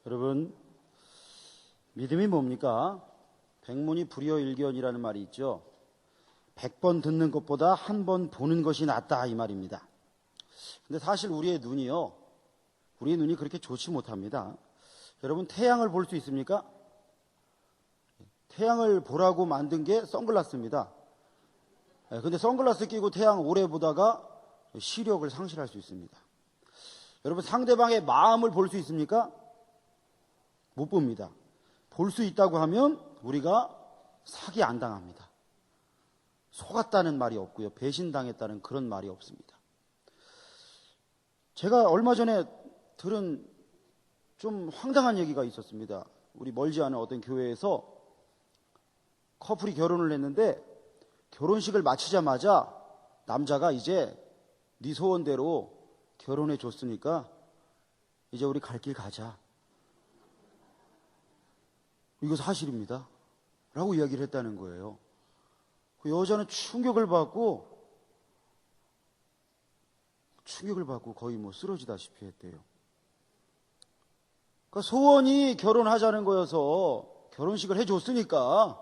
여러분, 믿음이 뭡니까? 백문이 불여일견이라는 말이 있죠. 100번 듣는 것보다 한 번 보는 것이 낫다, 이 말입니다. 근데 사실 우리의 눈이 그렇게 좋지 못합니다. 여러분, 태양을 볼 수 있습니까? 태양을 보라고 만든 게 선글라스입니다. 근데 선글라스 끼고 태양 오래 보다가 시력을 상실할 수 있습니다. 여러분, 상대방의 마음을 볼 수 있습니까? 못 봅니다. 볼 수 있다고 하면 우리가 사기 안 당합니다. 속았다는 말이 없고요. 배신당했다는 그런 말이 없습니다. 제가 얼마 전에 들은 좀 황당한 얘기가 있었습니다. 우리 멀지 않은 어떤 교회에서 커플이 결혼을 했는데 결혼식을 마치자마자 남자가 이제 네 소원대로 결혼해 줬으니까 이제 우리 갈 길 가자. 이거 사실입니다. 라고 이야기를 했다는 거예요. 그 여자는 충격을 받고 거의 쓰러지다시피 했대요. 그러니까 소원이 결혼하자는 거여서 결혼식을 해줬으니까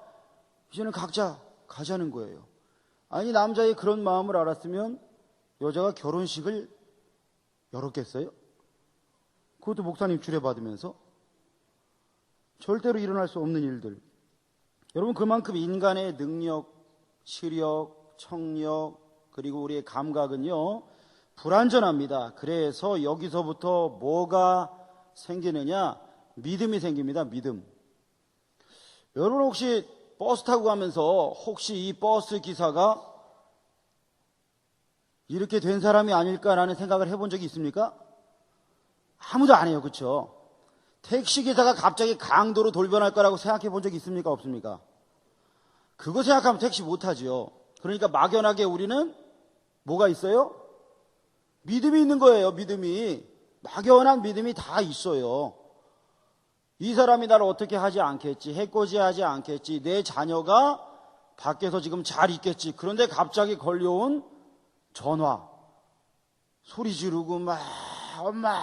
이제는 각자 가자는 거예요. 아니, 남자의 그런 마음을 알았으면 여자가 결혼식을 열었겠어요? 그것도 목사님 주례받으면서? 절대로 일어날 수 없는 일들. 여러분, 그만큼 인간의 능력, 시력, 청력, 그리고 우리의 감각은요, 불완전합니다. 그래서 여기서부터 뭐가 생기느냐? 믿음이 생깁니다. 믿음. 여러분, 혹시 버스 타고 가면서 혹시 이 버스 기사가 이렇게 된 사람이 아닐까라는 생각을 해본 적이 있습니까? 아무도 안 해요. 그렇죠? 택시기사가 갑자기 강도로 돌변할 거라고 생각해 본 적이 있습니까? 없습니까? 그거 생각하면 택시 못하지요. 그러니까 막연하게 우리는 뭐가 있어요? 믿음이 있는 거예요. 믿음이. 막연한 믿음이 다 있어요. 이 사람이 나를 어떻게 하지 않겠지, 해코지하지 않겠지, 내 자녀가 밖에서 지금 잘 있겠지. 그런데 갑자기 걸려온 전화, 소리 지르고 막 엄마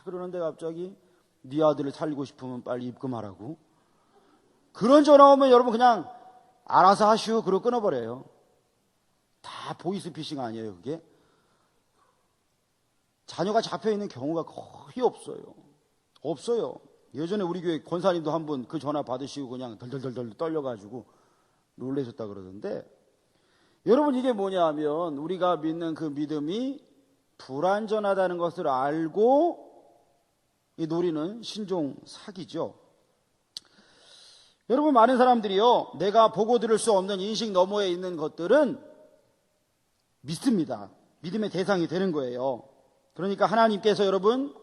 그러는데 갑자기 네 아들을 살리고 싶으면 빨리 입금하라고. 그런 전화 오면 여러분 그냥 알아서 하시오 그러고 끊어버려요. 다 보이스피싱 아니에요 그게? 자녀가 잡혀있는 경우가 거의 없어요. 예전에 우리 교회 권사님도 한 분 그 전화 받으시고 그냥 덜덜덜 떨려가지고 놀라셨다 그러던데, 여러분 이게 뭐냐 하면 우리가 믿는 그 믿음이 불완전하다는 것을 알고 이 노리는 신종 사기죠. 여러분, 많은 사람들이요, 내가 보고 들을 수 없는 인식 너머에 있는 것들은 믿습니다. 믿음의 대상이 되는 거예요. 그러니까 하나님께서 여러분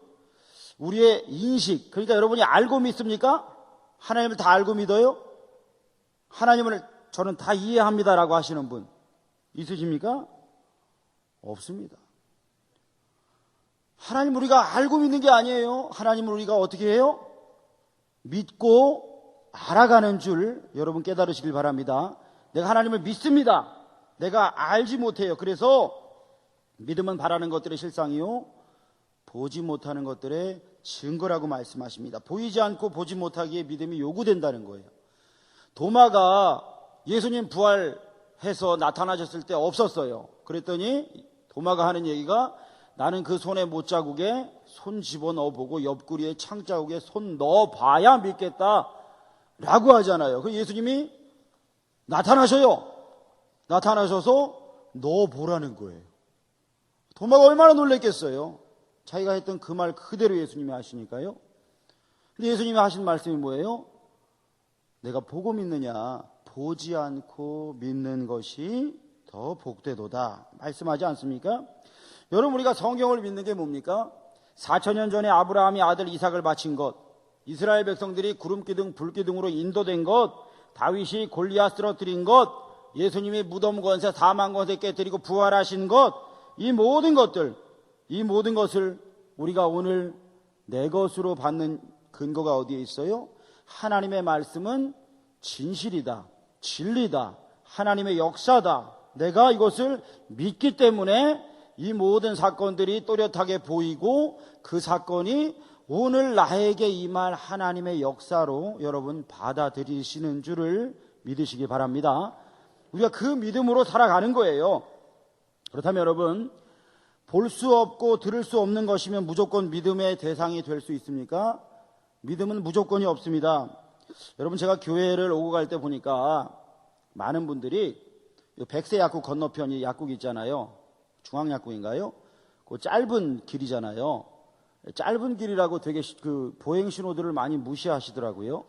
우리의 인식, 그러니까 여러분이 알고 믿습니까? 하나님을 다 알고 믿어요? 하나님을 저는 다 이해합니다라고 하시는 분 있으십니까? 없습니다. 하나님 우리가 알고 믿는 게 아니에요. 하나님을 우리가 어떻게 해요? 믿고 알아가는 줄 여러분 깨달으시길 바랍니다. 내가 하나님을 믿습니다. 내가 알지 못해요. 그래서 믿음은 바라는 것들의 실상이요, 보지 못하는 것들의 증거라고 말씀하십니다. 보이지 않고 보지 못하기에 믿음이 요구된다는 거예요. 도마가 예수님 부활해서 나타나셨을 때 없었어요. 그랬더니 도마가 하는 얘기가, 나는 그 손의 못자국에 손 집어넣어 보고 옆구리에 창자국에 손 넣어봐야 믿겠다 라고 하잖아요. 그 예수님이 나타나셔서 넣어보라는 거예요. 도마가 얼마나 놀랬겠어요. 자기가 했던 그 말 그대로 예수님이 하시니까요. 근데 예수님이 하신 말씀이 뭐예요? 내가 보고 믿느냐, 보지 않고 믿는 것이 더 복되도다 말씀하지 않습니까? 여러분, 우리가 성경을 믿는 게 뭡니까? 4,000년 전에 아브라함이 아들 이삭을 바친 것, 이스라엘 백성들이 구름기둥 불기둥으로 인도된 것, 다윗이 골리앗 쓰러뜨린 것, 예수님이 무덤 권세 사망 권세 깨뜨리고 부활하신 것, 이 모든 것을 우리가 오늘 내 것으로 받는 근거가 어디에 있어요? 하나님의 말씀은 진실이다, 진리다, 하나님의 역사다. 내가 이것을 믿기 때문에 이 모든 사건들이 또렷하게 보이고 그 사건이 오늘 나에게 임할 하나님의 역사로 여러분 받아들이시는 줄을 믿으시기 바랍니다. 우리가 그 믿음으로 살아가는 거예요. 그렇다면 여러분, 볼 수 없고 들을 수 없는 것이면 무조건 믿음의 대상이 될 수 있습니까? 믿음은 무조건이 없습니다. 여러분, 제가 교회를 오고 갈 때 보니까 많은 분들이 백세 약국 건너편이 약국 있잖아요. 중앙약국인가요? 그 짧은 길이잖아요. 짧은 길이라고 되게 그 보행 신호들을 많이 무시하시더라고요.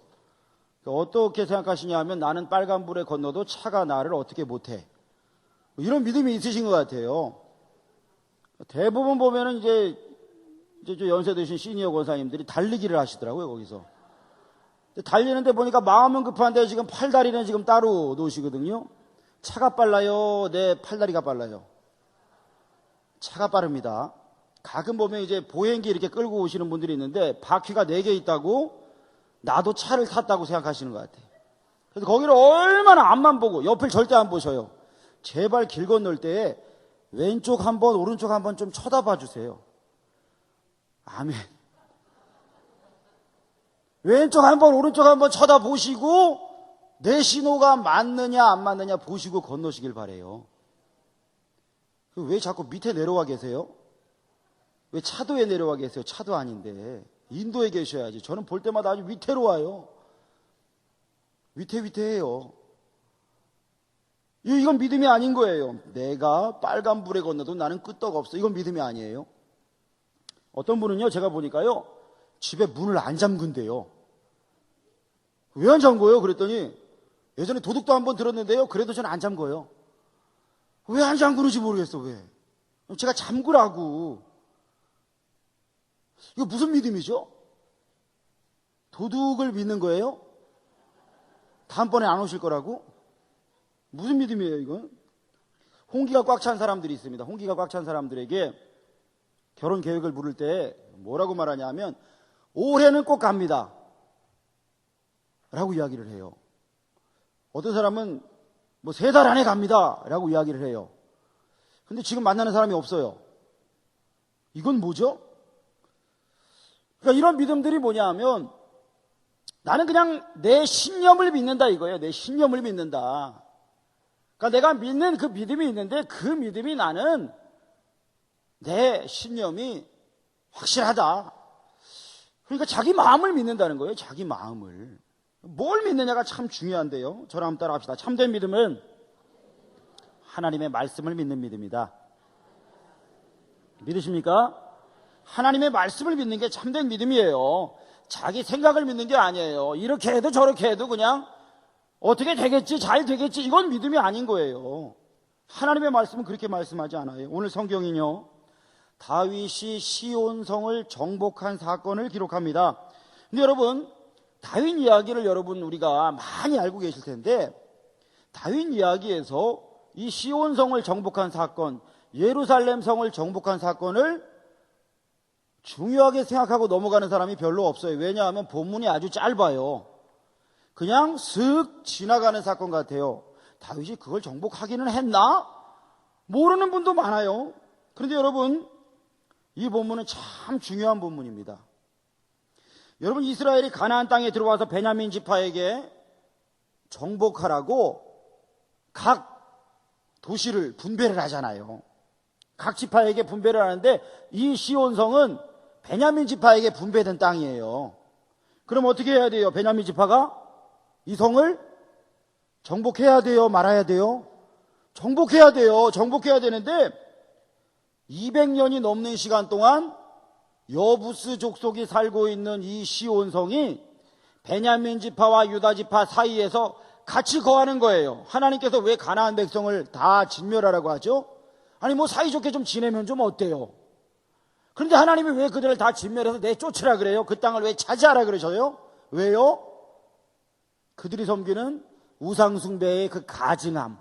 어떻게 생각하시냐면 나는 빨간불에 건너도 차가 나를 어떻게 못해. 이런 믿음이 있으신 것 같아요. 대부분 보면은 이제 연세 드신 시니어 권사님들이 달리기를 하시더라고요, 거기서. 달리는데 보니까 마음은 급한데 지금 팔다리는 지금 따로 놓으시거든요. 차가 빨라요? 내 팔다리가 빨라요? 차가 빠릅니다. 가끔 보면 이제 보행기 이렇게 끌고 오시는 분들이 있는데 바퀴가 4개 있다고 나도 차를 탔다고 생각하시는 것 같아요. 그래서 거기를 얼마나 앞만 보고 옆을 절대 안 보셔요. 제발 길 건널 때 왼쪽 한번 오른쪽 한번 좀 쳐다봐 주세요. 아멘. 왼쪽 한번 오른쪽 한번 쳐다보시고 내 신호가 맞느냐 안 맞느냐 보시고 건너시길 바래요. 왜 자꾸 밑에 내려와 계세요? 왜 차도에 내려와 계세요? 차도 아닌데 인도에 계셔야지. 저는 볼 때마다 아주 위태로워요. 위태위태해요. 이건 믿음이 아닌 거예요. 내가 빨간불에 건너도 나는 끄떡없어. 이건 믿음이 아니에요. 어떤 분은요, 제가 보니까요, 집에 문을 안 잠근대요. 왜 안 잠궈요? 그랬더니 예전에 도둑도 한번 들었는데요, 그래도 저는 안 잠궈요. 왜 안 잠그는지 모르겠어. 왜? 제가 잠그라고. 이거 무슨 믿음이죠? 도둑을 믿는 거예요? 다음번에 안 오실 거라고? 무슨 믿음이에요, 이건? 홍기가 꽉 찬 사람들이 있습니다. 홍기가 꽉 찬 사람들에게 결혼 계획을 물을 때 뭐라고 말하냐면 올해는 꼭 갑니다 라고 이야기를 해요. 어떤 사람은 뭐 3달 안에 갑니다 라고 이야기를 해요. 근데 지금 만나는 사람이 없어요. 이건 뭐죠? 그러니까 이런 믿음들이 뭐냐 하면 나는 그냥 내 신념을 믿는다 이거예요. 내 신념을 믿는다. 그러니까 내가 믿는 그 믿음이 있는데 그 믿음이 나는 내 신념이 확실하다. 그러니까 자기 마음을 믿는다는 거예요. 자기 마음을. 뭘 믿느냐가 참 중요한데요. 저랑 한번 따라 합시다. 참된 믿음은 하나님의 말씀을 믿는 믿음이다. 믿으십니까? 하나님의 말씀을 믿는 게 참된 믿음이에요. 자기 생각을 믿는 게 아니에요. 이렇게 해도 저렇게 해도 그냥 어떻게 되겠지, 잘 되겠지, 이건 믿음이 아닌 거예요. 하나님의 말씀은 그렇게 말씀하지 않아요. 오늘 성경은요, 다윗이 시온성을 정복한 사건을 기록합니다. 근데 여러분, 다윗 이야기를 여러분 우리가 많이 알고 계실 텐데 다윗 이야기에서 이 시온성을 정복한 사건, 예루살렘 성을 정복한 사건을 중요하게 생각하고 넘어가는 사람이 별로 없어요. 왜냐하면 본문이 아주 짧아요. 그냥 슥 지나가는 사건 같아요. 다윗이 그걸 정복하기는 했나? 모르는 분도 많아요. 그런데 여러분, 이 본문은 참 중요한 본문입니다. 여러분, 이스라엘이 가나안 땅에 들어와서 베냐민 지파에게 정복하라고 각 도시를 분배를 하잖아요. 각 지파에게 분배를 하는데 이 시온성은 베냐민 지파에게 분배된 땅이에요. 그럼 어떻게 해야 돼요? 베냐민 지파가 이 성을 정복해야 돼요? 말아야 돼요? 정복해야 돼요. 정복해야 되는데 200년이 넘는 시간 동안 여부스 족속이 살고 있는 이 시온성이 베냐민 지파와 유다 지파 사이에서 같이 거하는 거예요. 하나님께서 왜 가나안 백성을 다 진멸하라고 하죠? 아니 뭐 사이좋게 좀 지내면 좀 어때요? 그런데 하나님이 왜 그들을 다 진멸해서 내쫓으라 그래요? 그 땅을 왜 차지하라 그러셔요? 왜요? 그들이 섬기는 우상숭배의 그 가증함,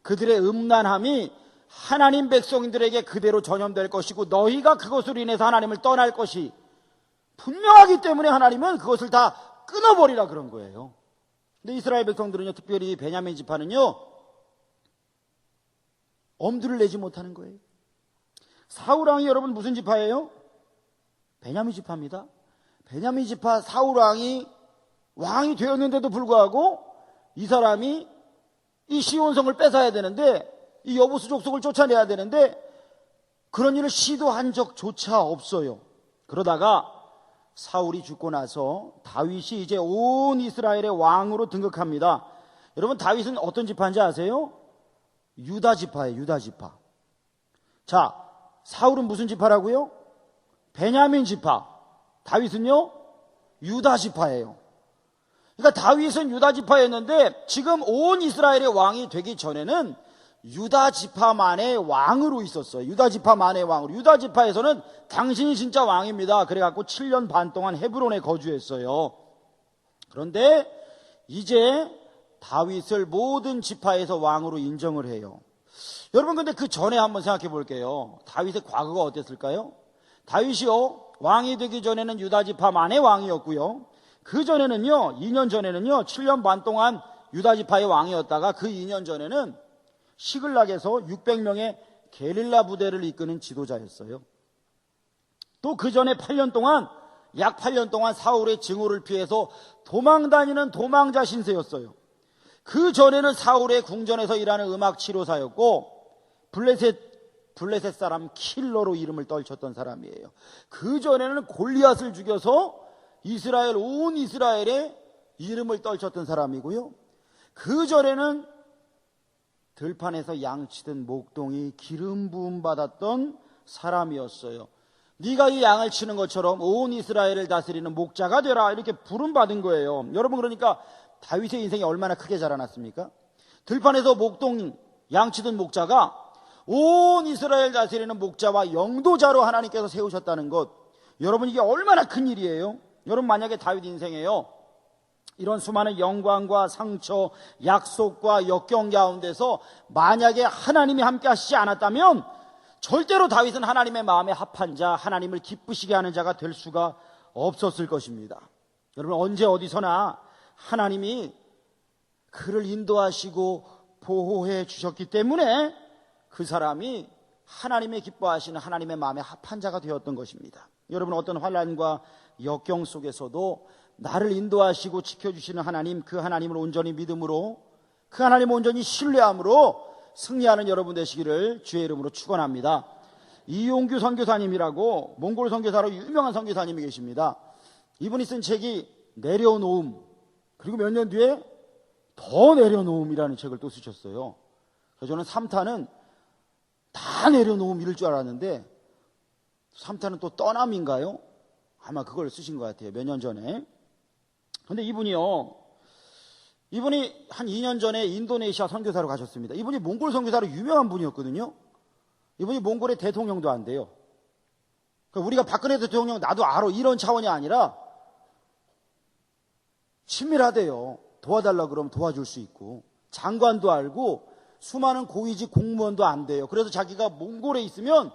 그들의 음란함이 하나님 백성들에게 그대로 전염될 것이고 너희가 그것으로 인해서 하나님을 떠날 것이 분명하기 때문에 하나님은 그것을 다 끊어버리라 그런 거예요. 근데 이스라엘 백성들은요, 특별히 베냐민 지파는요, 엄두를 내지 못하는 거예요. 사울 왕이 여러분 무슨 지파예요? 베냐민 지파입니다. 베냐민 지파 사울 왕이 되었는데도 불구하고 이 사람이 이 시온성을 뺏어야 되는데, 이 여부수 족속을 쫓아내야 되는데 그런 일을 시도한 적조차 없어요. 그러다가 사울이 죽고 나서 다윗이 이제 온 이스라엘의 왕으로 등극합니다. 여러분, 다윗은 어떤 지파인지 아세요? 유다 지파예요. 유다 지파. 자, 사울은 무슨 지파라고요? 베냐민 지파. 다윗은요? 유다 지파예요. 그러니까 다윗은 유다 지파였는데 지금 온 이스라엘의 왕이 되기 전에는 유다 지파만의 왕으로 있었어요. 유다 지파만의 왕으로. 유다 지파에서는 당신이 진짜 왕입니다. 그래갖고 7년 반 동안 헤브론에 거주했어요. 그런데 이제 다윗을 모든 지파에서 왕으로 인정을 해요. 여러분, 근데 그 전에 한번 생각해 볼게요. 다윗의 과거가 어땠을까요? 다윗이요, 왕이 되기 전에는 유다 지파만의 왕이었고요. 그 전에는요, 2년 전에는요, 7년 반 동안 유다 지파의 왕이었다가 그 2년 전에는 시글락에서 600명의 게릴라 부대를 이끄는 지도자였어요. 또 그 전에 약 8년 동안 사울의 증오를 피해서 도망다니는 도망자 신세였어요. 그 전에는 사울의 궁전에서 일하는 음악 치료사였고 블레셋 사람 킬러로 이름을 떨쳤던 사람이에요. 그 전에는 골리앗을 죽여서 온 이스라엘의 이름을 떨쳤던 사람이고요. 그 전에는 들판에서 양치던 목동이 기름 부음 받았던 사람이었어요. 네가 이 양을 치는 것처럼 온 이스라엘을 다스리는 목자가 되라, 이렇게 부름 받은 거예요. 여러분, 그러니까 다윗의 인생이 얼마나 크게 자라났습니까? 들판에서 목동 양치던 목자가 온 이스라엘 다스리는 목자와 영도자로 하나님께서 세우셨다는 것, 여러분, 이게 얼마나 큰 일이에요. 여러분, 만약에 다윗 인생에요, 이런 수많은 영광과 상처, 약속과 역경 가운데서 만약에 하나님이 함께 하시지 않았다면 절대로 다윗은 하나님의 마음에 합한 자, 하나님을 기쁘시게 하는 자가 될 수가 없었을 것입니다. 여러분, 언제 어디서나 하나님이 그를 인도하시고 보호해 주셨기 때문에 그 사람이 하나님의 기뻐하시는 하나님의 마음에 합한 자가 되었던 것입니다. 여러분, 어떤 환난과 역경 속에서도 나를 인도하시고 지켜주시는 하나님, 그 하나님을 온전히 믿음으로, 그 하나님을 온전히 신뢰함으로 승리하는 여러분 되시기를 주의 이름으로 축원합니다. 이용규 선교사님이라고 몽골 선교사로 유명한 선교사님이 계십니다. 이분이 쓴 책이 내려놓음, 그리고 몇 년 뒤에 더 내려놓음이라는 책을 또 쓰셨어요. 그래서 저는 3탄은 다 내려놓음 이럴 줄 알았는데 3탄은 또 떠남인가요? 아마 그걸 쓰신 것 같아요. 몇 년 전에. 근데 이분이 한 2년 전에 인도네시아 선교사로 가셨습니다. 이분이 몽골 선교사로 유명한 분이었거든요. 이분이 몽골의 대통령도 안 돼요. 그러니까 우리가 박근혜 대통령 나도 알아, 이런 차원이 아니라 친밀하대요. 도와달라 그러면 도와줄 수 있고, 장관도 알고 수많은 고위직 공무원도 안 돼요. 그래서 자기가 몽골에 있으면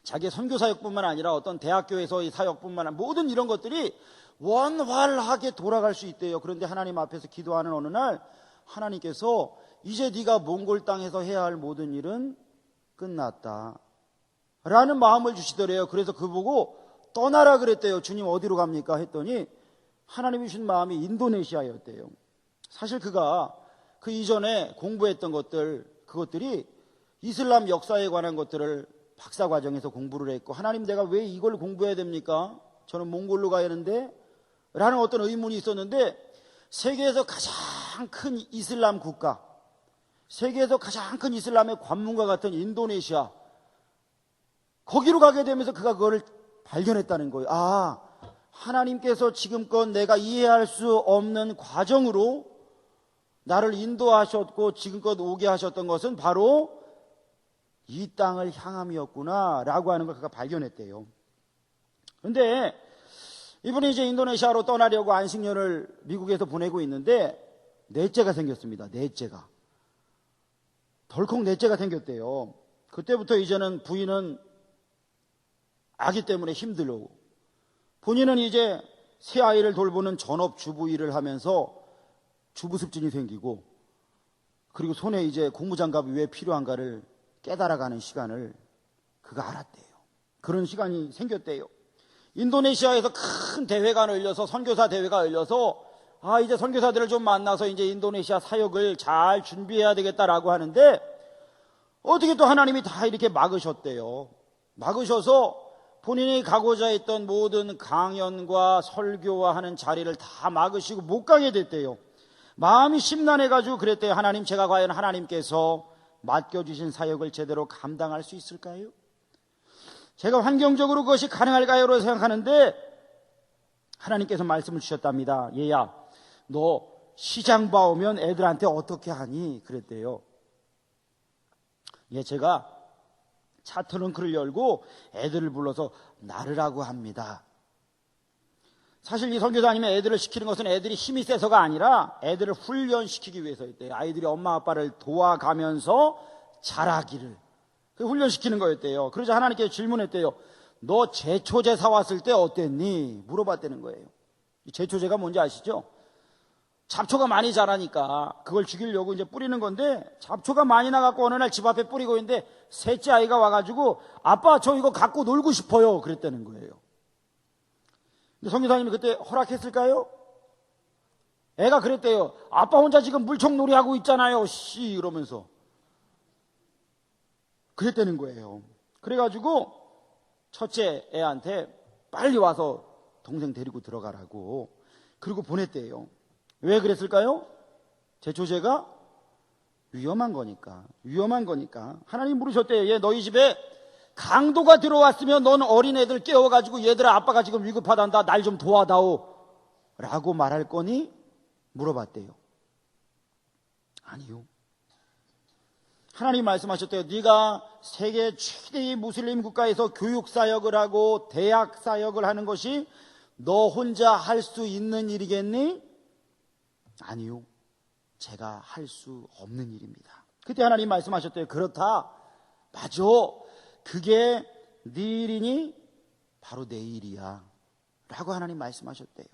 자기의 선교 사역뿐만 아니라 어떤 대학교에서의 사역뿐만 아니라 모든 이런 것들이 원활하게 돌아갈 수 있대요. 그런데 하나님 앞에서 기도하는 어느 날 하나님께서 이제 네가 몽골 땅에서 해야 할 모든 일은 끝났다 라는 마음을 주시더래요. 그래서 그보고 떠나라 그랬대요. 주님, 어디로 갑니까? 했더니 하나님이 주신 마음이 인도네시아였대요. 사실 그가 그 이전에 공부했던 그것들이 이슬람 역사에 관한 것들을 박사과정에서 공부를 했고, 하나님, 내가 왜 이걸 공부해야 됩니까? 저는 몽골로 가야 하는데 라는 어떤 의문이 있었는데, 세계에서 가장 큰 이슬람 국가, 세계에서 가장 큰 이슬람의 관문과 같은 인도네시아, 거기로 가게 되면서 그가 그거를 발견했다는 거예요. 아, 하나님께서 지금껏 내가 이해할 수 없는 과정으로 나를 인도하셨고 지금껏 오게 하셨던 것은 바로 이 땅을 향함이었구나 라고 하는 걸 그가 발견했대요. 그런데 이분이 이제 인도네시아로 떠나려고 안식년을 미국에서 보내고 있는데 넷째가 생겼습니다. 넷째가. 덜컥 넷째가 생겼대요. 그때부터 이제는 부인은 아기 때문에 힘들고, 본인은 이제 새 아이를 돌보는 전업주부 일을 하면서 주부습진이 생기고, 그리고 손에 이제 고무장갑이 왜 필요한가를 깨달아가는 시간을 그가 알았대요. 그런 시간이 생겼대요. 인도네시아에서 큰 대회가 열려서, 선교사 대회가 열려서 이제 선교사들을 좀 만나서 이제 인도네시아 사역을 잘 준비해야 되겠다라고 하는데, 어떻게 또 하나님이 다 이렇게 막으셨대요. 막으셔서 본인이 가고자 했던 모든 강연과 설교와 하는 자리를 다 막으시고 못 가게 됐대요. 마음이 심란해가지고 그랬대요. 하나님, 제가 과연 하나님께서 맡겨주신 사역을 제대로 감당할 수 있을까요? 제가 환경적으로 그것이 가능할까요? 생각하는데 하나님께서 말씀을 주셨답니다. 얘야, 너 시장 봐오면 애들한테 어떻게 하니? 그랬대요. 제가 차 트렁크를 열고 애들을 불러서 나르라고 합니다. 사실 이 선교사님이 애들을 시키는 것은 애들이 힘이 세서가 아니라 애들을 훈련시키기 위해서였대요. 아이들이 엄마 아빠를 도와가면서 자라기를 훈련시키는 거였대요. 그러자 하나님께서 질문했대요. 너 제초제 사왔을 때 어땠니? 물어봤다는 거예요. 이 제초제가 뭔지 아시죠? 잡초가 많이 자라니까 그걸 죽이려고 이제 뿌리는 건데, 잡초가 많이 나갖고 어느 날 집 앞에 뿌리고 있는데 셋째 아이가 와가지고 아빠, 저 이거 갖고 놀고 싶어요. 그랬다는 거예요. 근데 선교사님이 그때 허락했을까요? 애가 그랬대요. 아빠 혼자 지금 물총놀이 하고 있잖아요. 이러면서 그랬다는 거예요. 그래가지고 첫째 애한테 빨리 와서 동생 데리고 들어가라고 그리고 보냈대요. 왜 그랬을까요? 제초제가 위험한 거니까. 하나님 물으셨대요. 얘 너희 집에 강도가 들어왔으면 넌 어린애들 깨워가지고 얘들아, 아빠가 지금 위급하단다, 날 좀 도와다오 라고 말할 거니? 물어봤대요. 아니요. 하나님 말씀하셨대요. 네가 세계 최대의 무슬림 국가에서 교육사역을 하고 대학사역을 하는 것이 너 혼자 할 수 있는 일이겠니? 아니요. 제가 할 수 없는 일입니다. 그때 하나님 말씀하셨대요. 그렇다. 맞아. 그게 네 일이니? 바로 내 일이야. 라고 하나님 말씀하셨대요.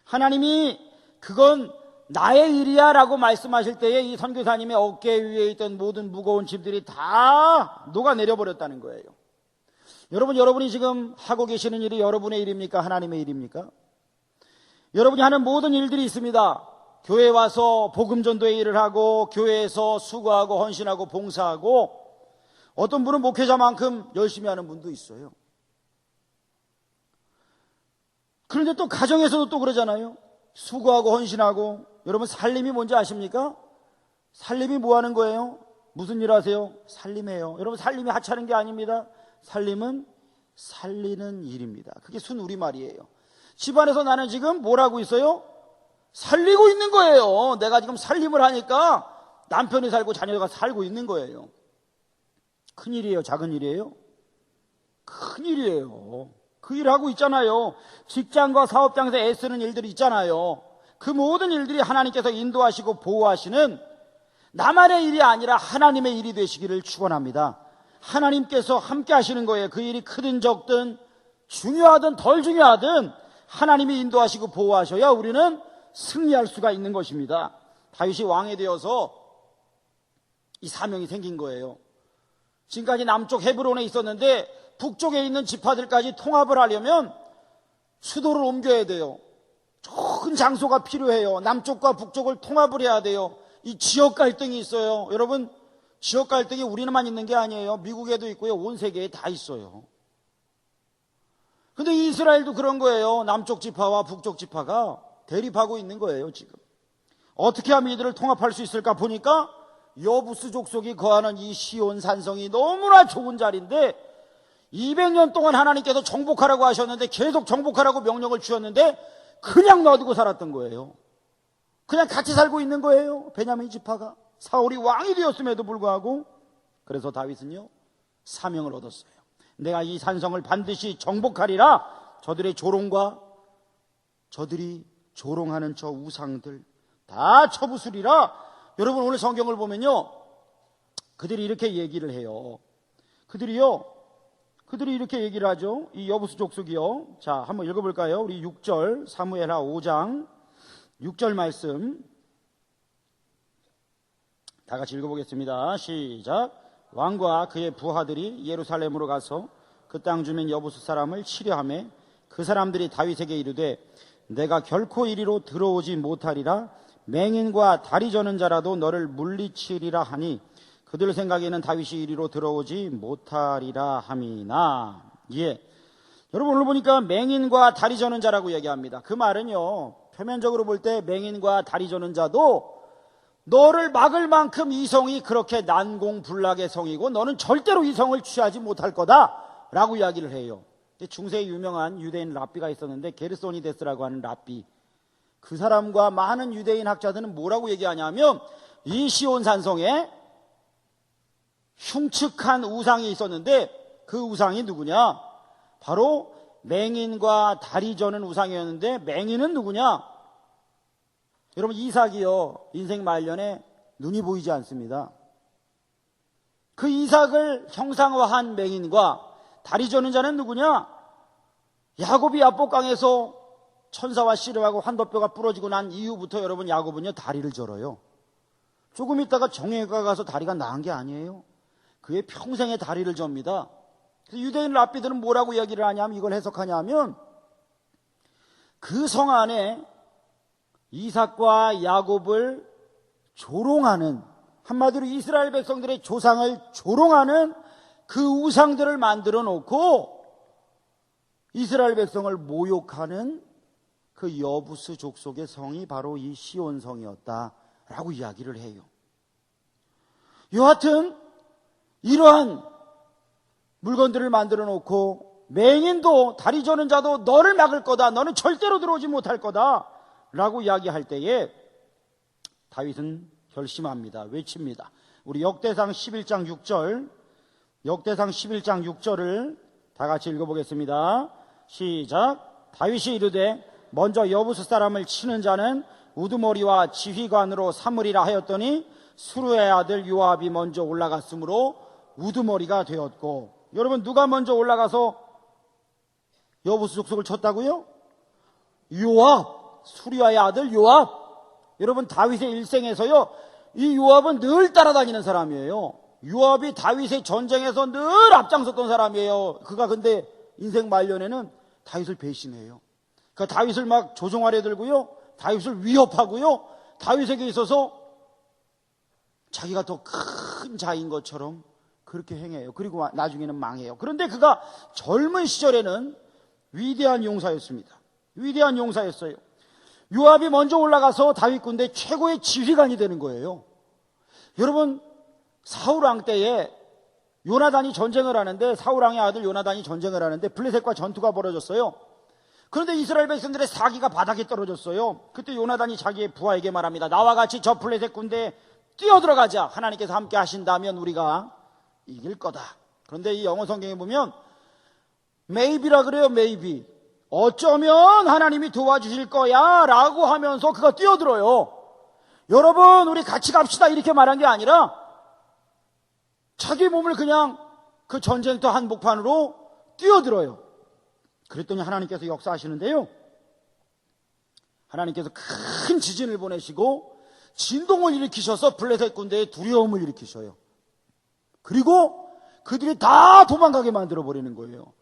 하나님이 그건 나의 일이야 라고 말씀하실 때에 이 선교사님의 어깨 위에 있던 모든 무거운 짐들이 다 녹아내려 버렸다는 거예요. 여러분이 지금 하고 계시는 일이 여러분의 일입니까? 하나님의 일입니까? 여러분이 하는 모든 일들이 있습니다. 교회에 와서 복음전도의 일을 하고, 교회에서 수고하고 헌신하고 봉사하고, 어떤 분은 목회자만큼 열심히 하는 분도 있어요. 그런데 또 가정에서도 또 그러잖아요. 수고하고 헌신하고. 여러분, 살림이 뭔지 아십니까? 살림이 뭐 하는 거예요? 무슨 일 하세요? 살림해요. 여러분, 살림이 하찮은 게 아닙니다. 살림은 살리는 일입니다. 그게 순 우리말이에요. 집안에서 나는 지금 뭘 하고 있어요? 살리고 있는 거예요. 내가 지금 살림을 하니까 남편이 살고 자녀가 살고 있는 거예요. 큰일이에요? 작은 일이에요? 큰일이에요. 그 일하고 있잖아요. 직장과 사업장에서 애쓰는 일들이 있잖아요. 그 모든 일들이 하나님께서 인도하시고 보호하시는 나만의 일이 아니라 하나님의 일이 되시기를 축원합니다. 하나님께서 함께 하시는 거예요. 그 일이 크든 적든 중요하든 덜 중요하든 하나님이 인도하시고 보호하셔야 우리는 승리할 수가 있는 것입니다. 다윗이 왕이 되어서 이 사명이 생긴 거예요. 지금까지 남쪽 헤브론에 있었는데 북쪽에 있는 지파들까지 통합을 하려면 수도를 옮겨야 돼요. 좋은 장소가 필요해요. 남쪽과 북쪽을 통합을 해야 돼요. 이 지역 갈등이 있어요. 여러분, 지역 갈등이 우리나라만 있는 게 아니에요. 미국에도 있고요. 온 세계에 다 있어요. 근데 이스라엘도 그런 거예요. 남쪽 지파와 북쪽 지파가 대립하고 있는 거예요, 지금. 어떻게 하면 이들을 통합할 수 있을까 보니까 여부스 족속이 거하는 이 시온 산성이 너무나 좋은 자리인데 200년 동안 하나님께서 정복하라고 하셨는데 계속 정복하라고 명령을 주셨는데 그냥 놔두고 살았던 거예요. 그냥 같이 살고 있는 거예요. 베냐민 지파가. 사울이 왕이 되었음에도 불구하고. 그래서 다윗은요, 사명을 얻었어요. 내가 이 산성을 반드시 정복하리라. 저들의 조롱과 저들이 조롱하는 저 우상들 다 쳐부수리라. 여러분, 오늘 성경을 보면요, 그들이 이렇게 얘기를 해요. 그들이 이렇게 얘기를 하죠. 이 여부스 족속이요. 자, 한번 읽어볼까요? 우리 6절, 사무엘하 5장 6절 말씀 다 같이 읽어보겠습니다. 시작. 왕과 그의 부하들이 예루살렘으로 가서 그 땅 주민 여부수 사람을 치려하매 그 사람들이 다윗에게 이르되 내가 결코 이리로 들어오지 못하리라. 맹인과 다리 저는 자라도 너를 물리치리라 하니 그들 생각에는 다윗이 이리로 들어오지 못하리라 함이나. 예, 여러분 오늘 보니까 맹인과 다리 저는 자라고 얘기합니다. 그 말은요, 표면적으로 볼 때 맹인과 다리 저는 자도 너를 막을 만큼 이 성이 그렇게 난공불락의 성이고 너는 절대로 이 성을 취하지 못할 거다 라고 이야기를 해요. 중세에 유명한 유대인 랍비가 있었는데 게르소니데스라고 하는 랍비, 그 사람과 많은 유대인 학자들은 뭐라고 얘기하냐면 이 시온 산성에 흉측한 우상이 있었는데 그 우상이 누구냐? 바로 맹인과 다리 저는 우상이었는데 맹인은 누구냐? 여러분 이삭이요, 인생 말년에 눈이 보이지 않습니다. 그 이삭을 형상화한 맹인과 다리 저는 자는 누구냐? 야곱이 야복강에서 천사와 씨름하고 환도뼈가 부러지고 난 이후부터 여러분 야곱은요 다리를 절어요. 조금 있다가 정형외과 가서 다리가 나은 게 아니에요. 그의 평생의 다리를 접니다. 그래서 유대인 랍비들은 뭐라고 이야기를 하냐면, 이걸 해석하냐면 그 성 안에 이삭과 야곱을 조롱하는, 한마디로 이스라엘 백성들의 조상을 조롱하는 그 우상들을 만들어 놓고 이스라엘 백성을 모욕하는 그 여부스 족속의 성이 바로 이 시온 성이었다라고 이야기를 해요. 여하튼 이러한 물건들을 만들어 놓고 맹인도 다리 저는 자도 너를 막을 거다, 너는 절대로 들어오지 못할 거다 라고 이야기할 때에 다윗은 결심합니다. 외칩니다. 우리 역대상 11장 6절, 역대상 11장 6절을 다 같이 읽어보겠습니다. 시작. 다윗이 이르되 먼저 여부스 사람을 치는 자는 우두머리와 지휘관으로 삼으리라 하였더니 수루의 아들 요압이 먼저 올라갔으므로 우두머리가 되었고. 여러분 누가 먼저 올라가서 여부스 족속을 쳤다고요? 요압, 수리아의 아들 요압. 여러분 다윗의 일생에서요, 이 요압은 늘 따라다니는 사람이에요. 요압이 다윗의 전쟁에서 늘 앞장섰던 사람이에요. 그가 근데 인생 말년에는 다윗을 배신해요. 그러니까 다윗을 막 조종하려 들고요, 다윗을 위협하고요, 다윗에게 있어서 자기가 더 큰 자인 것처럼 그렇게 행해요. 그리고 나중에는 망해요. 그런데 그가 젊은 시절에는 위대한 용사였습니다. 위대한 용사였어요. 요압이 먼저 올라가서 다윗 군대 최고의 지휘관이 되는 거예요. 여러분 사울 왕 때에 요나단이 전쟁을 하는데, 사울 왕의 아들 요나단이 전쟁을 하는데 블레셋과 전투가 벌어졌어요. 그런데 이스라엘 백성들의 사기가 바닥에 떨어졌어요. 그때 요나단이 자기의 부하에게 말합니다. 나와 같이 저 블레셋 군대에 뛰어들어가자. 하나님께서 함께 하신다면 우리가 이길 거다. 그런데 이 영어 성경에 보면 maybe라 그래요. maybe. 어쩌면 하나님이 도와주실 거야 라고 하면서 그가 뛰어들어요. 여러분 우리 같이 갑시다 이렇게 말한 게 아니라 자기 몸을 그냥 그 전쟁터 한복판으로 뛰어들어요. 그랬더니 하나님께서 역사하시는데요, 하나님께서 큰 지진을 보내시고 진동을 일으키셔서 블레셋 군대에 두려움을 일으키셔요. 그리고 그들이 다 도망가게 만들어버리는 거예요.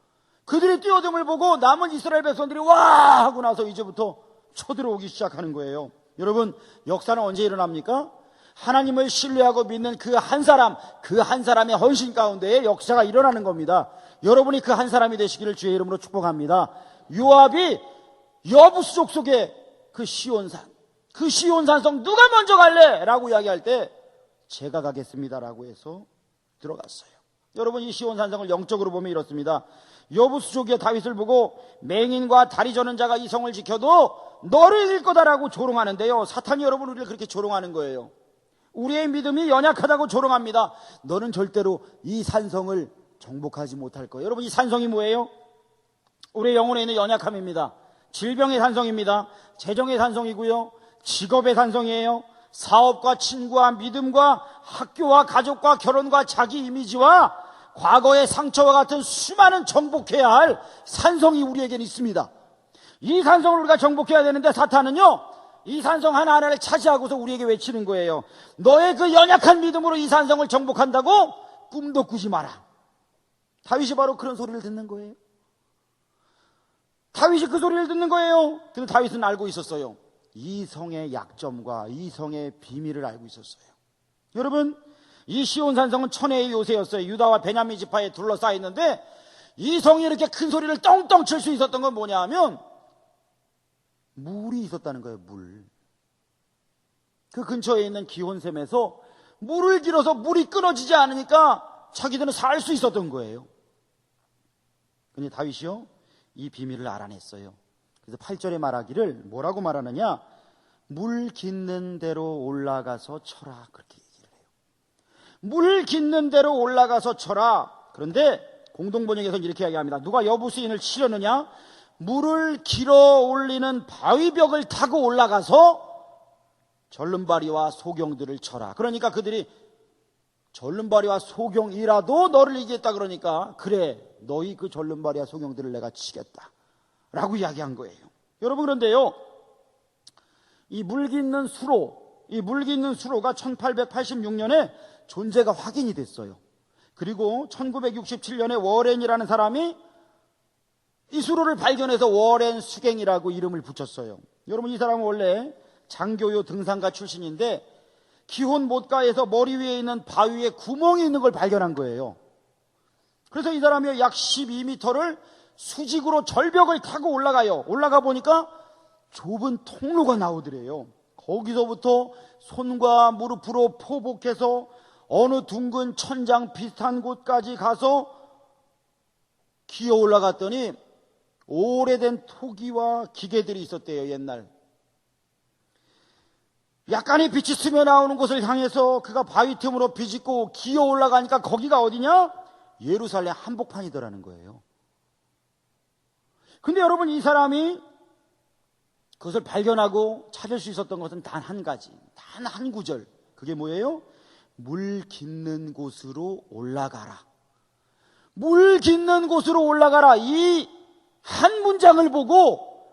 그들의 뛰어듦을 보고 남은 이스라엘 백성들이 와 하고 나서 이제부터 쳐들어오기 시작하는 거예요. 여러분 역사는 언제 일어납니까? 하나님을 신뢰하고 믿는 그 한 사람, 그 한 사람의 헌신 가운데에 역사가 일어나는 겁니다. 여러분이 그 한 사람이 되시기를 주의 이름으로 축복합니다. 요압이 여부스 족속의 그 시온산, 그 시온산성 누가 먼저 갈래? 라고 이야기할 때 제가 가겠습니다 라고 해서 들어갔어요. 여러분 이 시온산성을 영적으로 보면 이렇습니다. 여부스 족의 다윗을 보고 맹인과 다리 저는 자가 이 성을 지켜도 너를 이길 거다라고 조롱하는데요, 사탄이 여러분 우리를 그렇게 조롱하는 거예요. 우리의 믿음이 연약하다고 조롱합니다. 너는 절대로 이 산성을 정복하지 못할 거예요. 여러분 이 산성이 뭐예요? 우리의 영혼에 있는 연약함입니다. 질병의 산성입니다. 재정의 산성이고요, 직업의 산성이에요. 사업과 친구와 믿음과 학교와 가족과 결혼과 자기 이미지와 과거의 상처와 같은 수많은 정복해야 할 산성이 우리에게는 있습니다. 이 산성을 우리가 정복해야 되는데 사탄은요 이 산성 하나하나를 차지하고서 우리에게 외치는 거예요. 너의 그 연약한 믿음으로 이 산성을 정복한다고 꿈도 꾸지 마라. 다윗이 바로 그런 소리를 듣는 거예요. 다윗이 그 소리를 듣는 거예요. 근데 다윗은 알고 있었어요. 이 성의 약점과 이 성의 비밀을 알고 있었어요. 여러분, 이 시온 산성은 천혜의 요새였어요. 유다와 베냐민 지파에 둘러싸여 있는데 이 성이 이렇게 큰 소리를 떵떵 칠 수 있었던 건 뭐냐 하면 물이 있었다는 거예요. 물. 그 근처에 있는 기혼샘에서 물을 길어서 물이 끊어지지 않으니까 자기들은 살 수 있었던 거예요. 근데 다윗이요, 이 비밀을 알아냈어요. 그래서 8절에 말하기를 뭐라고 말하느냐? 물 깃는 대로 올라가서 쳐라, 그렇게 얘기를 해요. 물 깃는 대로 올라가서 쳐라. 그런데 공동번역에서는 이렇게 이야기합니다. 누가 여부수인을 치려느냐? 물을 길어 올리는 바위벽을 타고 올라가서 절름발이와 소경들을 쳐라. 그러니까 그들이 절름발이와 소경이라도 너를 이기겠다 그러니까 그래, 너희 그 절름발이와 소경들을 내가 치겠다 라고 이야기한 거예요. 여러분, 그런데요, 이 물깃는 수로가 1886년에 존재가 확인이 됐어요. 그리고 1967년에 워렌이라는 사람이 이 수로를 발견해서 워렌 수갱이라고 이름을 붙였어요. 여러분, 이 사람은 원래 장교요 등산가 출신인데 기혼 못가에서 머리 위에 있는 바위에 구멍이 있는 걸 발견한 거예요. 그래서 이 사람이 약 12m를 수직으로 절벽을 타고 올라가요. 올라가 보니까 좁은 통로가 나오더래요. 거기서부터 손과 무릎으로 포복해서 어느 둥근 천장 비슷한 곳까지 가서 기어 올라갔더니 오래된 토기와 기계들이 있었대요. 옛날 약간의 빛이 스며 나오는 곳을 향해서 그가 바위 틈으로 비집고 기어 올라가니까 거기가 어디냐? 예루살렘 한복판이더라는 거예요. 근데 여러분, 이 사람이 그것을 발견하고 찾을 수 있었던 것은 단 한 가지, 단 한 구절. 그게 뭐예요? 물 깃는 곳으로 올라가라. 물 깃는 곳으로 올라가라. 이 한 문장을 보고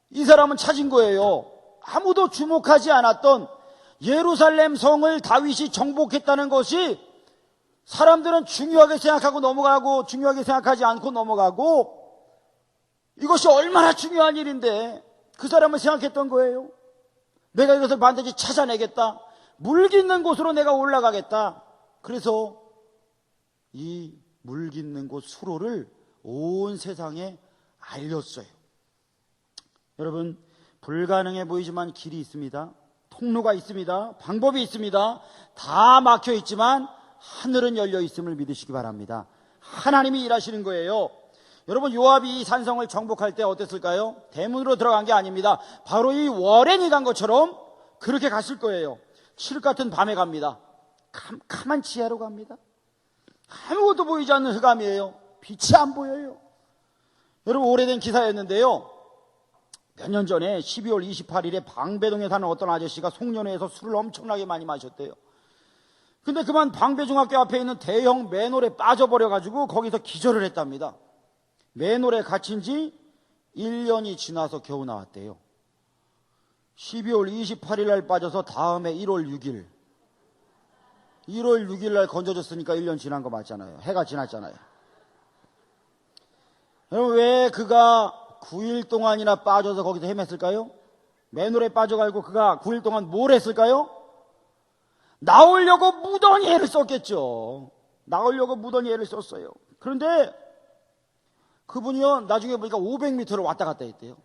이 사람은 찾은 거예요. 아무도 주목하지 않았던 예루살렘 성을 다윗이 정복했다는 것이 사람들은 중요하게 생각하고 넘어가고 중요하게 생각하지 않고 넘어가고 이것이 얼마나 중요한 일인데 그 사람은 생각했던 거예요. 내가 이것을 반드시 찾아내겠다. 물 깃는 곳으로 내가 올라가겠다. 그래서 이 물 깃는 곳 수로를 온 세상에 알렸어요. 여러분, 불가능해 보이지만 길이 있습니다. 통로가 있습니다. 방법이 있습니다. 다 막혀 있지만 하늘은 열려 있음을 믿으시기 바랍니다. 하나님이 일하시는 거예요. 여러분, 요압이 이 산성을 정복할 때 어땠을까요? 대문으로 들어간 게 아닙니다. 바로 이 워렌이 간 것처럼 그렇게 갔을 거예요. 칠흑 같은 밤에 갑니다. 캄캄한 지하로 갑니다. 아무것도 보이지 않는 흑암이에요. 빛이 안 보여요. 여러분, 오래된 기사였는데요, 몇 년 전에 12월 28일에 방배동에 사는 어떤 아저씨가 송년회에서 술을 엄청나게 많이 마셨대요. 근데 그만 방배중학교 앞에 있는 대형 맨홀에 빠져버려가지고 거기서 기절을 했답니다. 맨홀에 갇힌 지 1년이 지나서 겨우 나왔대요. 12월 28일 날 빠져서 다음에 1월 6일 날 건져졌으니까 1년 지난 거 맞잖아요. 해가 지났잖아요. 여러분, 왜 그가 9일 동안이나 빠져서 거기서 헤맸을까요? 맨홀에 빠져가지고 그가 9일 동안 뭘 했을까요? 나오려고 무던히 애를 썼겠죠. 나오려고 무던히 애를 썼어요. 그런데 그분이요, 나중에 보니까 500m를 왔다 갔다 했대요.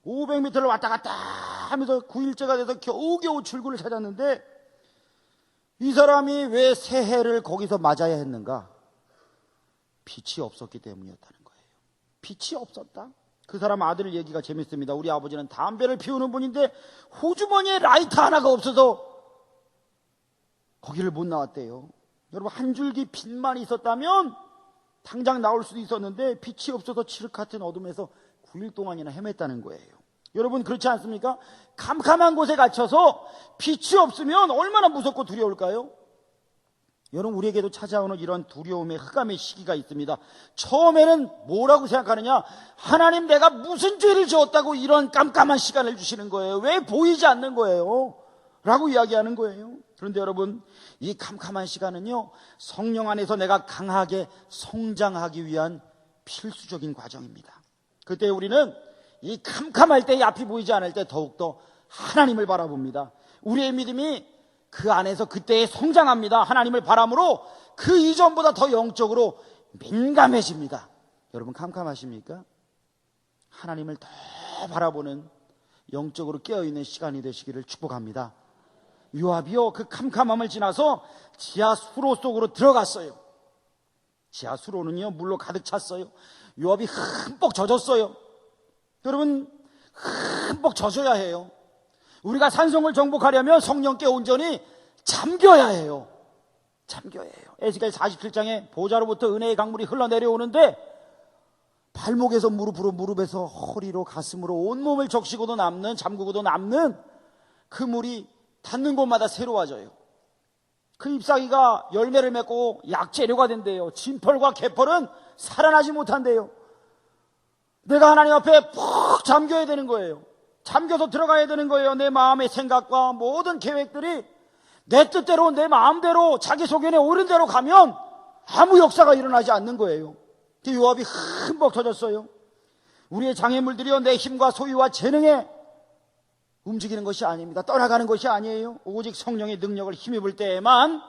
500m를 왔다 갔다 하면서 9일째가 돼서 겨우겨우 출구를 찾았는데 이 사람이 왜 새해를 거기서 맞아야 했는가? 빛이 없었기 때문이었다는 거예요. 빛이 없었다? 그 사람 아들 얘기가 재밌습니다. 우리 아버지는 담배를 피우는 분인데 호주머니에 라이터 하나가 없어서 거기를 못 나왔대요. 여러분, 한 줄기 빛만 있었다면 당장 나올 수도 있었는데 빛이 없어서 칠흑 같은 어둠에서 9일 동안이나 헤맸다는 거예요. 여러분, 그렇지 않습니까? 캄캄한 곳에 갇혀서 빛이 없으면 얼마나 무섭고 두려울까요? 여러분, 우리에게도 찾아오는 이런 두려움의 흑암의 시기가 있습니다. 처음에는 뭐라고 생각하느냐? 하나님, 내가 무슨 죄를 지었다고 이런 깜깜한 시간을 주시는 거예요? 왜 보이지 않는 거예요? 라고 이야기하는 거예요. 그런데 여러분, 이 캄캄한 시간은요, 성령 안에서 내가 강하게 성장하기 위한 필수적인 과정입니다. 그때 우리는 이 캄캄할 때, 앞이 보이지 않을 때 더욱더 하나님을 바라봅니다. 우리의 믿음이 그 안에서 그때에 성장합니다. 하나님을 바람으로 그 이전보다 더 영적으로 민감해집니다. 여러분, 캄캄하십니까? 하나님을 더 바라보는 영적으로 깨어있는 시간이 되시기를 축복합니다. 요압이요, 그 캄캄함을 지나서 지하 수로 속으로 들어갔어요. 지하 수로는요, 물로 가득 찼어요. 요압이 흠뻑 젖었어요. 여러분, 흠뻑 젖어야 해요. 우리가 산성을 정복하려면 성령께 온전히 잠겨야 해요. 잠겨야 해요. 에스겔 47장에 보좌로부터 은혜의 강물이 흘러내려오는데 발목에서 무릎으로, 무릎에서 허리로, 가슴으로 온몸을 적시고도 남는, 잠그고도 남는 그 물이 닿는 곳마다 새로워져요. 그 잎사귀가 열매를 맺고 약재료가 된대요. 진펄과 개펄은 살아나지 못한대요. 내가 하나님 앞에 푹 잠겨야 되는 거예요. 잠겨서 들어가야 되는 거예요. 내 마음의 생각과 모든 계획들이 내 뜻대로, 내 마음대로, 자기 소견에 옳은 대로 가면 아무 역사가 일어나지 않는 거예요. 요압이 흠뻑 터졌어요. 우리의 장애물들이요, 내 힘과 소유와 재능에 움직이는 것이 아닙니다. 떠나가는 것이 아니에요. 오직 성령의 능력을 힘입을 때에만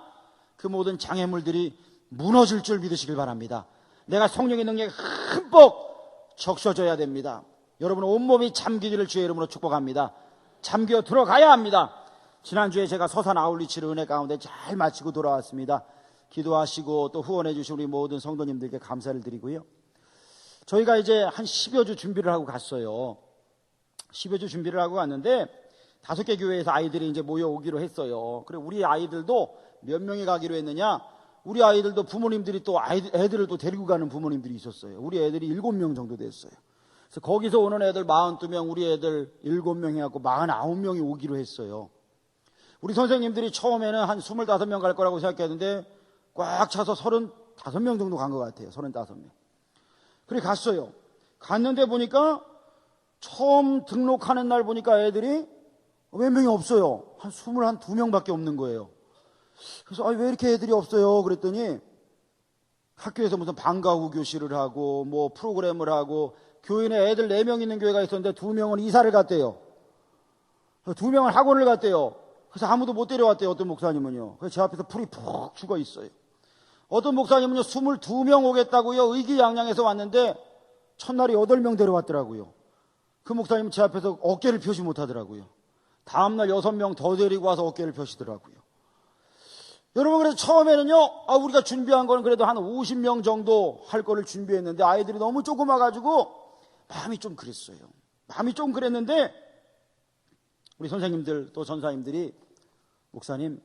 그 모든 장애물들이 무너질 줄 믿으시길 바랍니다. 내가 성령의 능력에 흠뻑 적셔져야 됩니다. 여러분, 온몸이 잠기기를 주의 이름으로 축복합니다. 잠겨 들어가야 합니다. 지난주에 제가 서산 아울리치를 은혜 가운데 잘 마치고 돌아왔습니다. 기도하시고 또 후원해 주신 우리 모든 성도님들께 감사를 드리고요. 저희가 이제 한 10여 주 준비를 하고 갔어요. 10여 주 준비를 하고 갔는데 5개 교회에서 아이들이 이제 모여오기로 했어요. 그리고 우리 아이들도 몇 명이 가기로 했느냐? 우리 아이들도 부모님들이 또 애들을 또 데리고 가는 부모님들이 있었어요. 우리 애들이 7명 정도 됐어요. 그래서 거기서 오는 애들 42명, 우리 애들 7명 해갖고 49명이 오기로 했어요. 우리 선생님들이 처음에는 한 25명 갈 거라고 생각했는데 꽉 차서 35명 정도 간 것 같아요. 35명. 그래 갔어요. 갔는데 보니까 처음 등록하는 날 보니까 애들이 몇 명이 없어요. 한 22명밖에 없는 거예요. 그래서 왜 이렇게 애들이 없어요? 그랬더니 학교에서 무슨 방과 후 교실을 하고 뭐 프로그램을 하고 교인에 애들 4명 있는 교회가 있었는데 2명은 이사를 갔대요. 2명은 학원을 갔대요. 그래서 아무도 못 데려왔대요. 어떤 목사님은요. 그래서 제 앞에서 풀이 푹 죽어 있어요. 어떤 목사님은요 22명 오겠다고요 의기양양해서 왔는데 첫날에 8명 데려왔더라고요. 그 목사님은 제 앞에서 어깨를 펴지 못하더라고요. 다음날 6명 더 데리고 와서 어깨를 펴시더라고요. 여러분, 그래서 처음에는요 우리가 준비한 거는 그래도 한 50명 정도 할 거를 준비했는데 아이들이 너무 조그마가지고 마음이 좀 그랬어요. 마음이 좀 그랬는데 우리 선생님들 또 전사님들이 목사님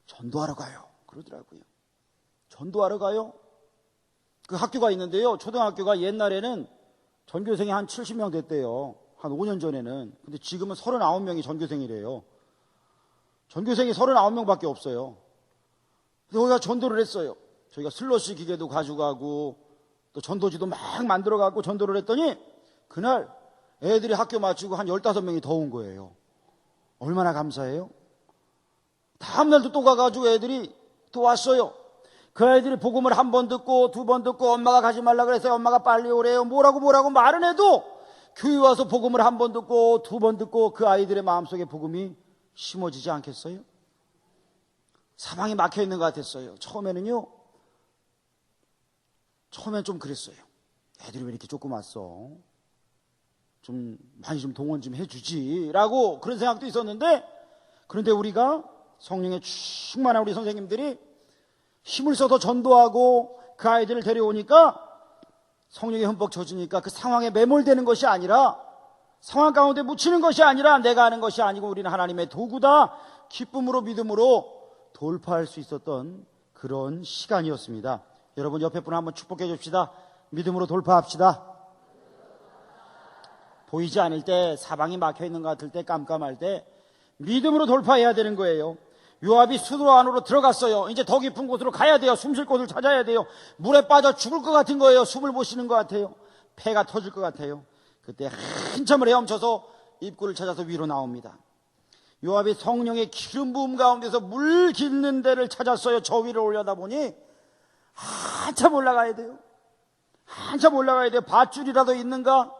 전도하러 가요 그러더라고요. 전도하러 가요? 그 학교가 있는데요, 초등학교가 옛날에는 전교생이 한 70명 됐대요. 한 5년 전에는. 근데 지금은 39명이 전교생이래요. 전교생이 39명밖에 없어요. 그래서 거기가 전도를 했어요. 저희가 슬러시 기계도 가져가고 또 전도지도 막 만들어갖고 전도를 했더니 그날 애들이 학교 마치고 한 15명이 더 온 거예요. 얼마나 감사해요? 다음날도 또 가가지고 애들이 또 왔어요. 그 애들이 복음을 한 번 듣고 2번 듣고 엄마가 가지 말라 그래서 엄마가 빨리 오래요. 뭐라고 말은 해도 교회 와서 복음을 한 번 듣고 2번 듣고 그 아이들의 마음속에 복음이 심어지지 않겠어요? 사방이 막혀 있는 것 같았어요. 처음에는 좀 그랬어요. 애들이 왜 이렇게 조금 왔어? 좀 많이 좀 동원 좀 해주지라고 그런 생각도 있었는데, 그런데 우리가 성령에 충만한 우리 선생님들이 힘을 써서 전도하고 그 아이들을 데려오니까 성령에 흠뻑 젖으니까 그 상황에 매몰되는 것이 아니라, 상황 가운데 묻히는 것이 아니라 내가 하는 것이 아니고 우리는 하나님의 도구다, 기쁨으로 믿음으로 돌파할 수 있었던 그런 시간이었습니다. 여러분 옆에 분 한번 축복해 줍시다. 믿음으로 돌파합시다. 보이지 않을 때, 사방이 막혀 있는 것 같을 때, 깜깜할 때 믿음으로 돌파해야 되는 거예요. 요압이 수도 안으로 들어갔어요. 이제 더 깊은 곳으로 가야 돼요. 숨 쉴 곳을 찾아야 돼요. 물에 빠져 죽을 것 같은 거예요. 숨을 못 쉬는 것 같아요. 폐가 터질 것 같아요. 그때 한참을 헤엄쳐서 입구를 찾아서 위로 나옵니다. 요압이 성령의 기름 부음 가운데서 물 깃는 데를 찾았어요. 저 위를 올려다 보니 한참 올라가야 돼요. 한참 올라가야 돼요. 밧줄이라도 있는가?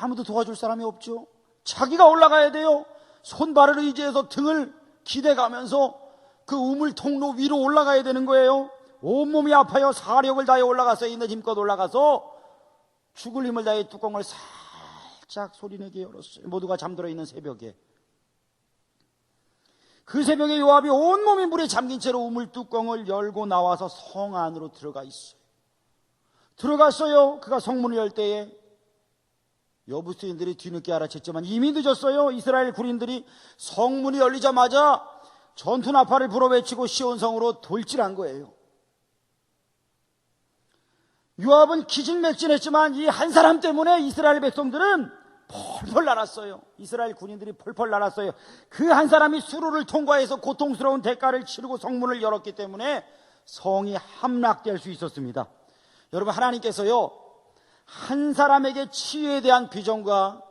아무도 도와줄 사람이 없죠. 자기가 올라가야 돼요. 손발을 의지해서 등을 기대가면서 그 우물 통로 위로 올라가야 되는 거예요. 온몸이 아파요. 사력을 다해 올라가서 있는 힘껏 올라가서 죽을 힘을 다해 뚜껑을 살짝 소리내게 열었어요. 모두가 잠들어 있는 새벽에. 그 새벽에 요압이 온몸이 물에 잠긴 채로 우물 뚜껑을 열고 나와서 성 안으로 들어가 있어요. 들어갔어요. 그가 성문을 열 때에 여부스인들이 뒤늦게 알아챘지만 이미 늦었어요. 이스라엘 군인들이 성문이 열리자마자 전투 나팔을 불어 외치고 시온성으로 돌진한 거예요. 요압은 기진맥진했지만 이 한 사람 때문에 이스라엘 백성들은 펄펄 날았어요. 이스라엘 군인들이 펄펄 날았어요. 그 한 사람이 수로를 통과해서 고통스러운 대가를 치르고 성문을 열었기 때문에 성이 함락될 수 있었습니다. 여러분, 하나님께서요, 한 사람에게 치유에 대한 비전과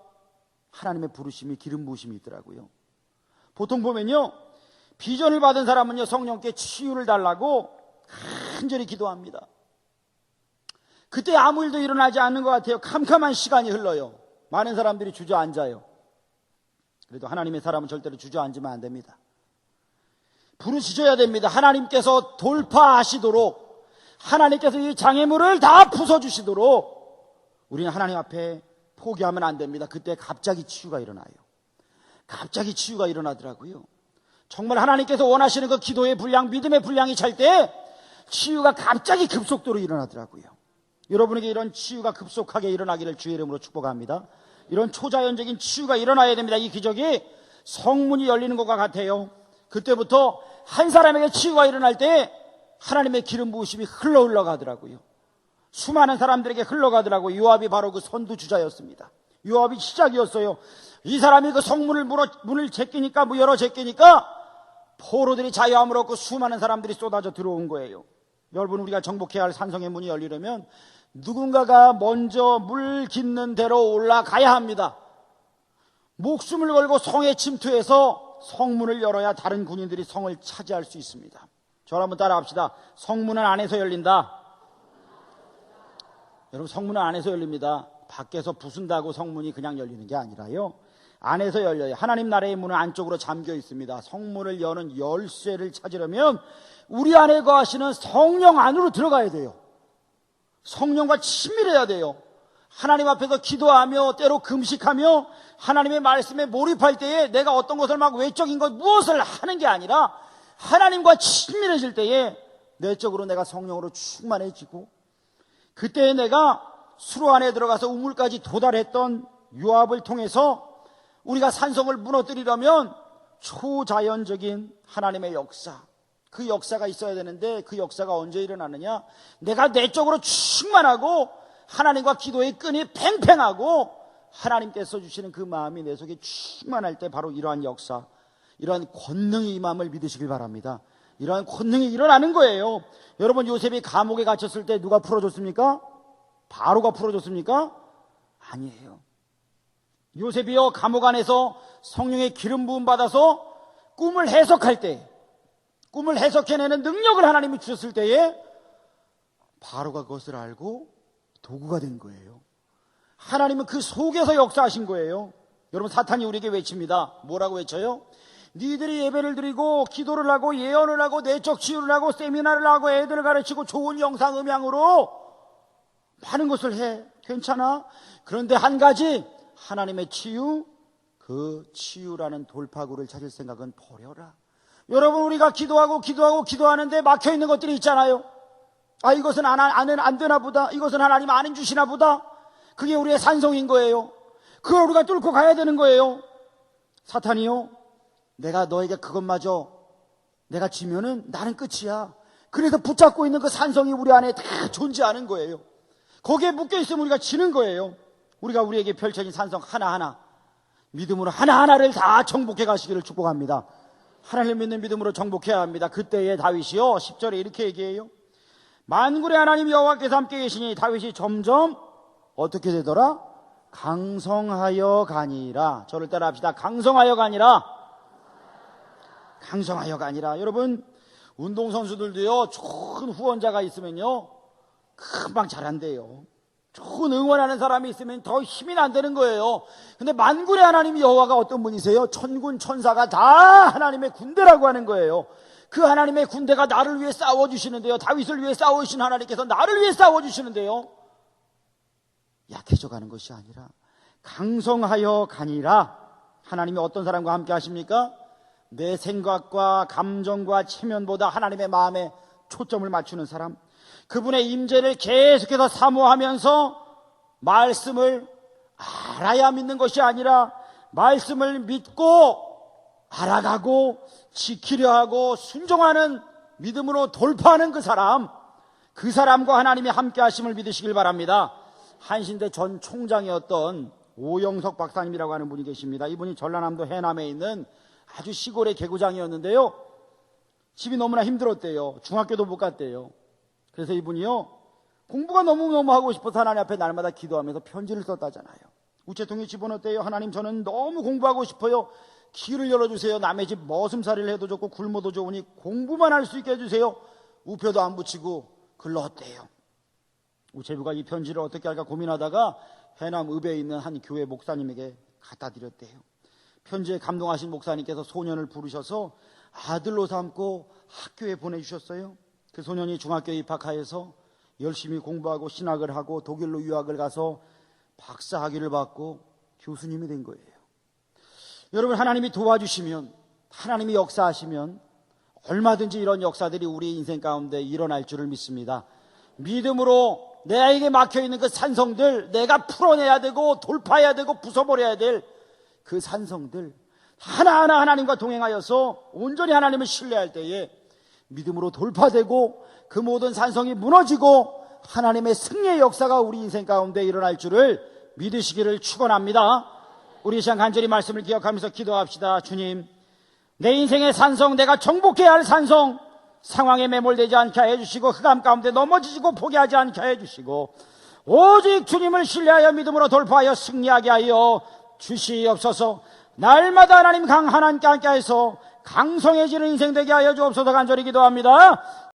하나님의 부르심이, 기름 부으심이 있더라고요. 보통 보면요, 비전을 받은 사람은요, 성령께 치유를 달라고 간절히 기도합니다. 그때 아무 일도 일어나지 않는 것 같아요. 캄캄한 시간이 흘러요. 많은 사람들이 주저앉아요. 그래도 하나님의 사람은 절대로 주저앉으면 안 됩니다. 부르짖어야 됩니다. 하나님께서 돌파하시도록, 하나님께서 이 장애물을 다 부숴주시도록 우리는 하나님 앞에 포기하면 안 됩니다. 그때 갑자기 치유가 일어나요. 갑자기 치유가 일어나더라고요. 정말 하나님께서 원하시는 그 기도의 분량, 믿음의 분량이 찰 때 치유가 갑자기 급속도로 일어나더라고요. 여러분에게 이런 치유가 급속하게 일어나기를 주의 이름으로 축복합니다. 이런 초자연적인 치유가 일어나야 됩니다. 이 기적이 성문이 열리는 것과 같아요. 그때부터 한 사람에게 치유가 일어날 때 하나님의 기름 부으심이 흘러가더라고요. 수많은 사람들에게 흘러가더라고요. 요압이 바로 그 선두주자였습니다. 요압이 시작이었어요. 이 사람이 그 성문을 문을 제끼니까, 열어 제끼니까 포로들이 자유함을 얻고 수많은 사람들이 쏟아져 들어온 거예요. 여러분, 우리가 정복해야 할 산성의 문이 열리려면 누군가가 먼저 물 깃는 대로 올라가야 합니다. 목숨을 걸고 성에 침투해서 성문을 열어야 다른 군인들이 성을 차지할 수 있습니다. 저를 한번 따라합시다. 성문은 안에서 열린다. 여러분, 성문은 안에서 열립니다. 밖에서 부순다고 성문이 그냥 열리는 게 아니라요, 안에서 열려요. 하나님 나라의 문은 안쪽으로 잠겨 있습니다. 성문을 여는 열쇠를 찾으려면 우리 안에 거하시는 성령 안으로 들어가야 돼요. 성령과 친밀해야 돼요. 하나님 앞에서 기도하며 때로 금식하며 하나님의 말씀에 몰입할 때에 내가 어떤 것을 막 외적인 것 무엇을 하는 게 아니라 하나님과 친밀해질 때에 내적으로 내가 성령으로 충만해지고, 그때에 내가 수로 안에 들어가서 우물까지 도달했던 요압을 통해서 우리가 산성을 무너뜨리려면 초자연적인 하나님의 역사, 그 역사가 있어야 되는데 그 역사가 언제 일어나느냐? 내가 내적으로 충만하고 하나님과 기도의 끈이 팽팽하고 하나님께서 주시는 그 마음이 내 속에 충만할 때 바로 이러한 역사, 이러한 권능이 임함을 믿으시길 바랍니다. 이러한 권능이 일어나는 거예요. 여러분, 요셉이 감옥에 갇혔을 때 누가 풀어줬습니까? 바로가 풀어줬습니까? 아니에요. 요셉이요, 감옥 안에서 성령의 기름 부음 받아서 꿈을 해석할 때, 꿈을 해석해내는 능력을 하나님이 주셨을 때에 바로가 그것을 알고 도구가 된 거예요. 하나님은 그 속에서 역사하신 거예요. 여러분, 사탄이 우리에게 외칩니다. 뭐라고 외쳐요? 니들이 예배를 드리고 기도를 하고 예언을 하고 내적 치유를 하고 세미나를 하고 애들을 가르치고 좋은 영상 음향으로 많은 것을 해. 괜찮아? 그런데 한 가지, 하나님의 치유, 그 치유라는 돌파구를 찾을 생각은 버려라. 여러분, 우리가 기도하는데 막혀있는 것들이 있잖아요. 아, 이것은 안 되나 보다. 이것은 하나님 안 해주시나 보다. 그게 우리의 산성인 거예요. 그걸 우리가 뚫고 가야 되는 거예요. 사탄이요, 내가 너에게 그것마저 내가 지면은 나는 끝이야. 그래서 붙잡고 있는 그 산성이 우리 안에 다 존재하는 거예요. 거기에 묶여있으면 우리가 지는 거예요. 우리가 우리에게 펼쳐진 산성 하나하나, 믿음으로 하나하나를 다 정복해 가시기를 축복합니다. 하나님을 믿는 믿음으로 정복해야 합니다. 그때의 다윗이요, 10절에 이렇게 얘기해요. 만군의 하나님 여호와께서 함께 계시니 다윗이 점점 어떻게 되더라? 강성하여 가니라. 저를 따라 합시다. 강성하여 가니라. 강성하여가 아니라. 여러분, 운동선수들도요, 좋은 후원자가 있으면요, 금방 잘한대요. 좋은 응원하는 사람이 있으면 더 힘이 난다는 거예요. 근데 만군의 하나님 여호와가 어떤 분이세요? 천군 천사가 다 하나님의 군대라고 하는 거예요. 그 하나님의 군대가 나를 위해 싸워주시는데요. 다윗을 위해 싸우신 하나님께서 나를 위해 싸워주시는데요. 약해져 가는 것이 아니라 강성하여 가니라. 하나님이 어떤 사람과 함께 하십니까? 내 생각과 감정과 체면보다 하나님의 마음에 초점을 맞추는 사람, 그분의 임재를 계속해서 사모하면서 말씀을 알아야 믿는 것이 아니라 말씀을 믿고 알아가고 지키려 하고 순종하는 믿음으로 돌파하는 그 사람과 하나님이 함께 하심을 믿으시길 바랍니다. 한신대 전 총장이었던 오영석 박사님이라고 하는 분이 계십니다. 이분이 전라남도 해남에 있는 아주 시골의 개구장이었는데요, 집이 너무나 힘들었대요. 중학교도 못 갔대요. 그래서 이분이요, 공부가 너무너무 하고 싶어서 하나님 앞에 날마다 기도하면서 편지를 썼다잖아요. 우체통에 집어넣었대요. 하나님, 저는 너무 공부하고 싶어요. 길을 열어주세요. 남의 집 머슴살이를 해도 좋고 굶어도 좋으니 공부만 할 수 있게 해주세요. 우표도 안 붙이고 글 넣었대요. 우체부가 이 편지를 어떻게 할까 고민하다가 해남 읍에 있는 한 교회 목사님에게 갖다 드렸대요. 편지에 감동하신 목사님께서 소년을 부르셔서 아들로 삼고 학교에 보내주셨어요. 그 소년이 중학교에 입학하여서 열심히 공부하고 신학을 하고 독일로 유학을 가서 박사 학위를 받고 교수님이 된 거예요. 여러분, 하나님이 도와주시면, 하나님이 역사하시면 얼마든지 이런 역사들이 우리 인생 가운데 일어날 줄을 믿습니다. 믿음으로 내게 막혀있는 그 산성들, 내가 풀어내야 되고 돌파해야 되고 부숴버려야 될 그 산성들 하나하나 하나님과 동행하여서 온전히 하나님을 신뢰할 때에 믿음으로 돌파되고 그 모든 산성이 무너지고 하나님의 승리의 역사가 우리 인생 가운데 일어날 줄을 믿으시기를 축원합니다. 우리 시간 간절히 말씀을 기억하면서 기도합시다. 주님, 내 인생의 산성, 내가 정복해야 할 산성, 상황에 매몰되지 않게 해주시고 흑암 가운데 넘어지고 포기하지 않게 해주시고 오직 주님을 신뢰하여 믿음으로 돌파하여 승리하게 하여 주시옵소서. 날마다 하나님 하나님께 함께 해서 강성해지는 인생 되게 하여 주옵소서. 간절히 기도합니다.